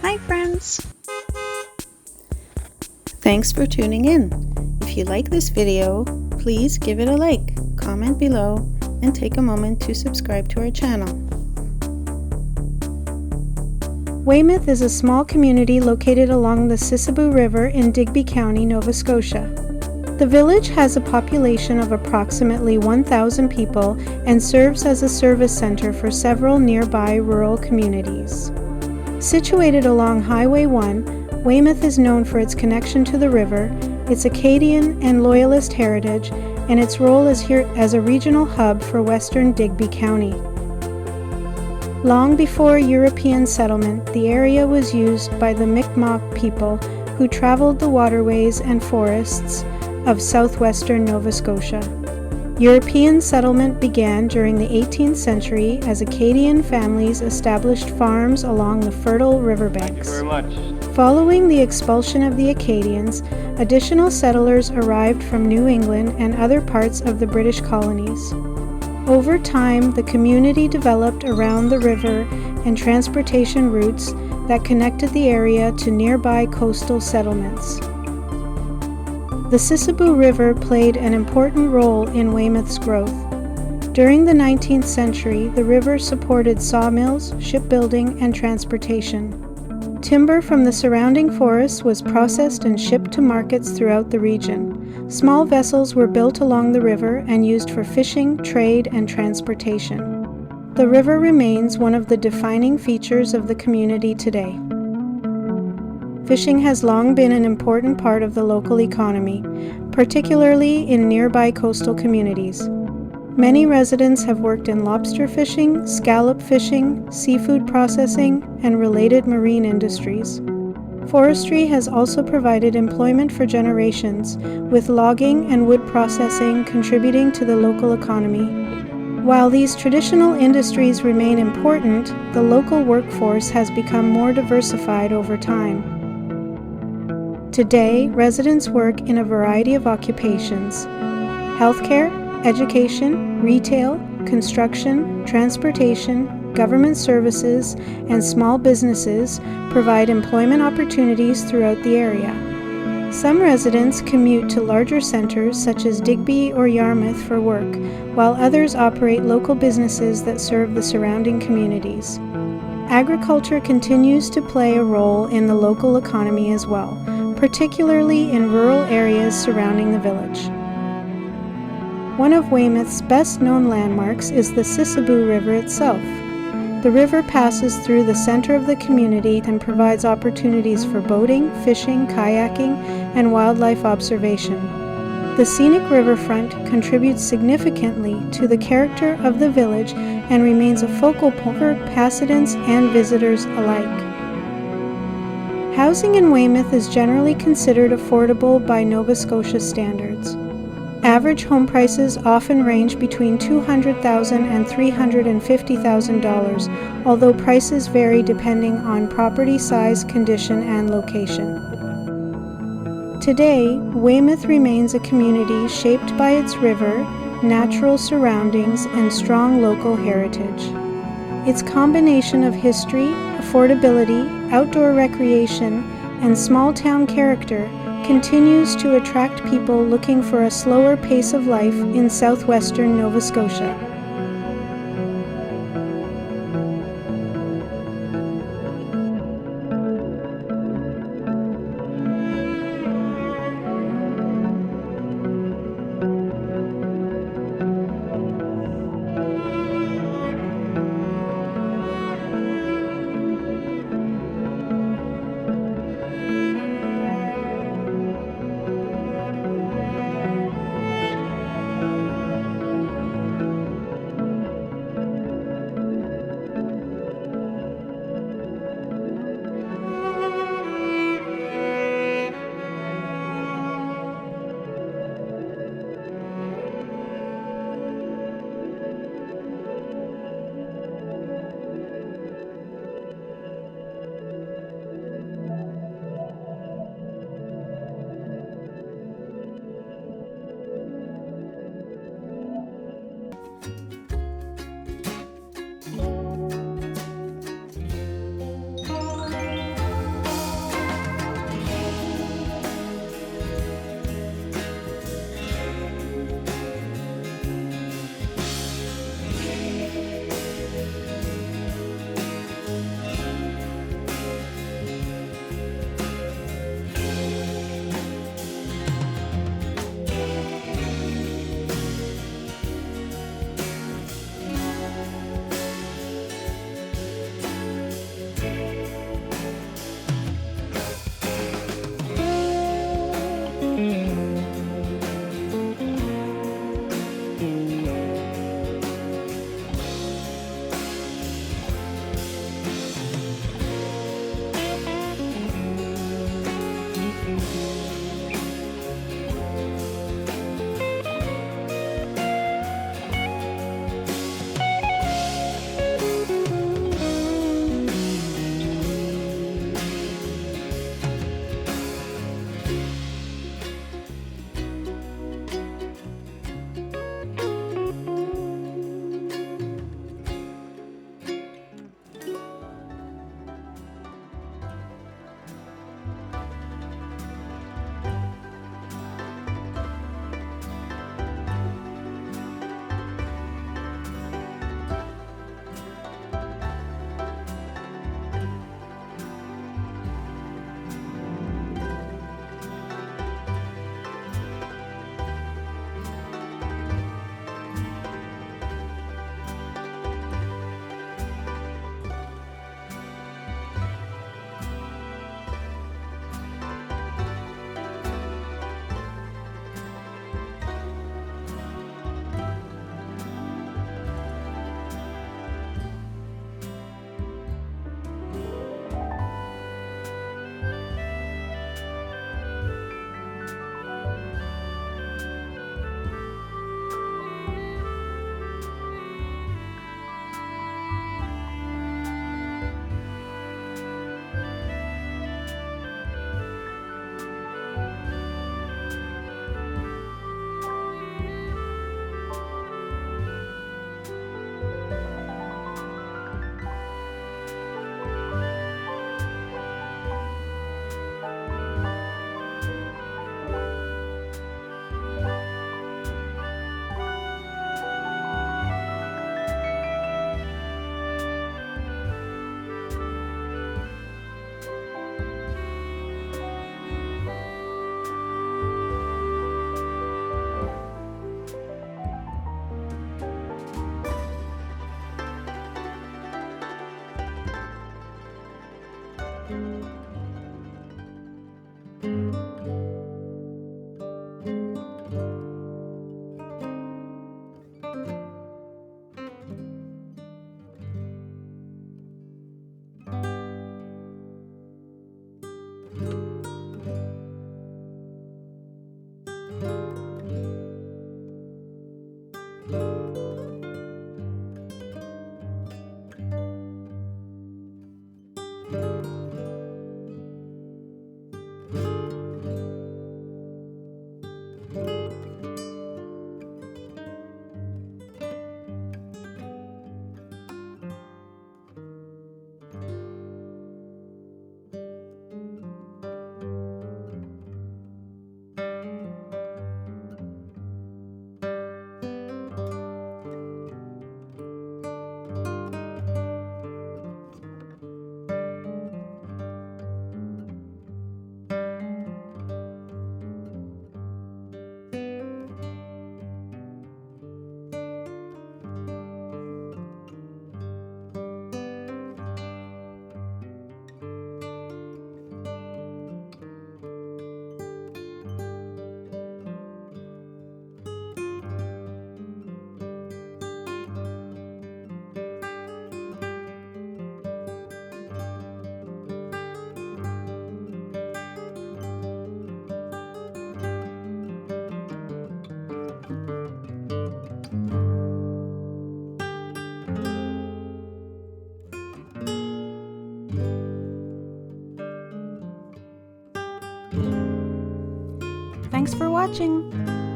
Hi friends! Thanks for tuning in. If you like this video, please give it a like, comment below, and take a moment to subscribe to our channel. Weymouth is a small community located along the Sissiboo River in Digby County, Nova Scotia. The village has a population of approximately 1,000 people and serves as a service center for several nearby rural communities. Situated along Highway 1, Weymouth is known for its connection to the river, its Acadian and Loyalist heritage, and its role as a regional hub for western Digby County. Long before European settlement, the area was used by the Mi'kmaq people who traveled the waterways and forests of southwestern Nova Scotia. European settlement began during the 18th century as Acadian families established farms along the fertile riverbanks. Thank you very much. Following the expulsion of the Acadians, additional settlers arrived from New England and other parts of the British colonies. Over time, the community developed around the river and transportation routes that connected the area to nearby coastal settlements. The Sissiboo River played an important role in Weymouth's growth. During the 19th century, the river supported sawmills, shipbuilding, and transportation. Timber from the surrounding forests was processed and shipped to markets throughout the region. Small vessels were built along the river and used for fishing, trade, and transportation. The river remains one of the defining features of the community today. Fishing has long been an important part of the local economy, particularly in nearby coastal communities. Many residents have worked in lobster fishing, scallop fishing, seafood processing, and related marine industries. Forestry has also provided employment for generations, with logging and wood processing contributing to the local economy. While these traditional industries remain important, the local workforce has become more diversified over time. Today, residents work in a variety of occupations: healthcare, education, retail, construction, transportation, government services, and small businesses provide employment opportunities throughout the area. Some residents commute to larger centers such as Digby or Yarmouth for work, while others operate local businesses that serve the surrounding communities. Agriculture continues to play a role in the local economy as well, particularly in rural areas surrounding the village. One of Weymouth's best-known landmarks is the Sissiboo River itself. The river passes through the center of the community and provides opportunities for boating, fishing, kayaking, and wildlife observation. The scenic riverfront contributes significantly to the character of the village and remains a focal point for passengers and visitors alike. Housing in Weymouth is generally considered affordable by Nova Scotia standards. Average home prices often range between $200,000 and $350,000, although prices vary depending on property size, condition, and location. Today, Weymouth remains a community shaped by its river, natural surroundings, and strong local heritage. Its combination of history, affordability, outdoor recreation, and small-town character continues to attract people looking for a slower pace of life in southwestern Nova Scotia. Thanks for watching!